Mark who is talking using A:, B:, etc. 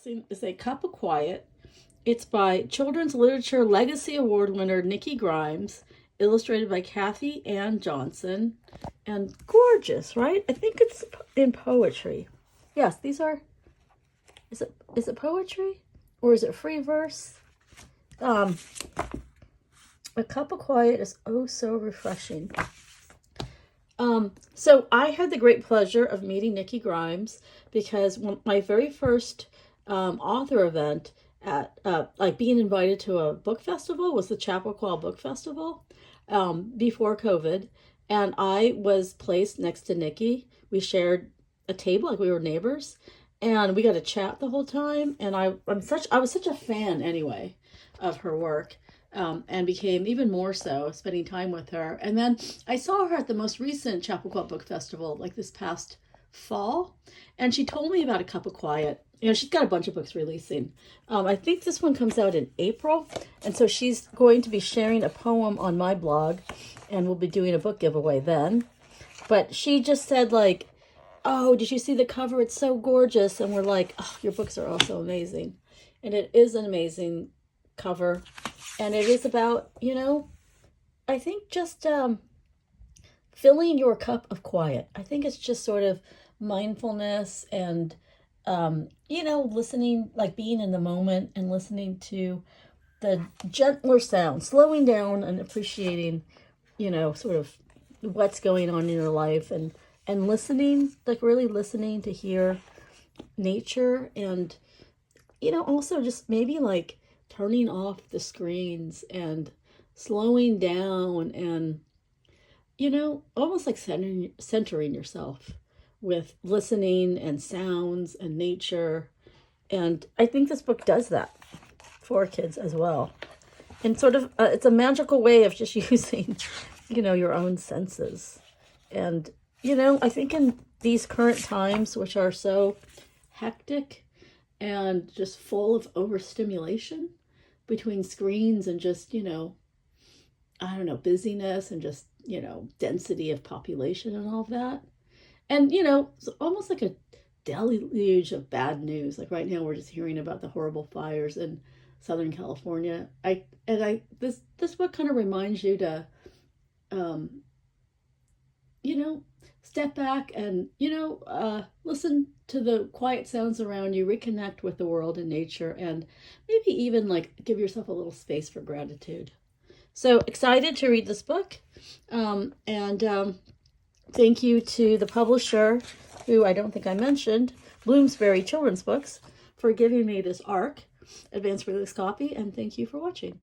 A: unboxing is A Cup of Quiet. It's by Children's Literature Legacy Award winner Nikki Grimes, illustrated by Cathy and Johnson, and gorgeous, right? I think it's in poetry. Yes, these are, is it poetry or is it free verse? A Cup of Quiet is oh so refreshing. So I had the great pleasure of meeting Nikki Grimes because my very first author event at like being invited to a book festival was the Chappaqua Book Festival before COVID, and I was placed next to Nikki. We shared a table like we were neighbors, and we got to chat the whole time. And I was such a fan anyway of her work. And became even more so spending time with her. And then I saw her at the most recent Chappaqua Book Festival, like this past fall, and she told me about A Cup of Quiet. You know, she's got a bunch of books releasing. I think this one comes out in April, and so she's going to be sharing a poem on my blog, and we'll be doing a book giveaway then. But she just said, like, oh, did you see the cover? It's so gorgeous. And we're like, oh, your books are also amazing. And it is an amazing cover. And it is about, you know, I think just filling your cup of quiet. I think it's just sort of mindfulness and, you know, listening, like being in the moment and listening to the gentler sound, slowing down and appreciating, you know, sort of what's going on in your life and listening, like really listening to hear nature and, you know, also just maybe like turning off the screens and slowing down and, you know, almost like centering yourself with listening and sounds and nature. And I think this book does that for kids as well. And sort of, it's a magical way of just using, you know, your own senses. And, you know, I think in these current times, which are so hectic and just full of overstimulation, between screens and just, you know, I don't know, busyness and just, you know, density of population and all of that. And, you know, it's almost like a deluge of bad news. Like right now we're just hearing about the horrible fires in Southern California. This book kind of reminds you to, you know, step back and, you know, listen to the quiet sounds around you, reconnect with the world and nature, and maybe even like give yourself a little space for gratitude. So excited to read this book. Thank you to the publisher, who I don't think I mentioned, Bloomsbury Children's Books, for giving me this ARC, Advanced Release Copy, and thank you for watching.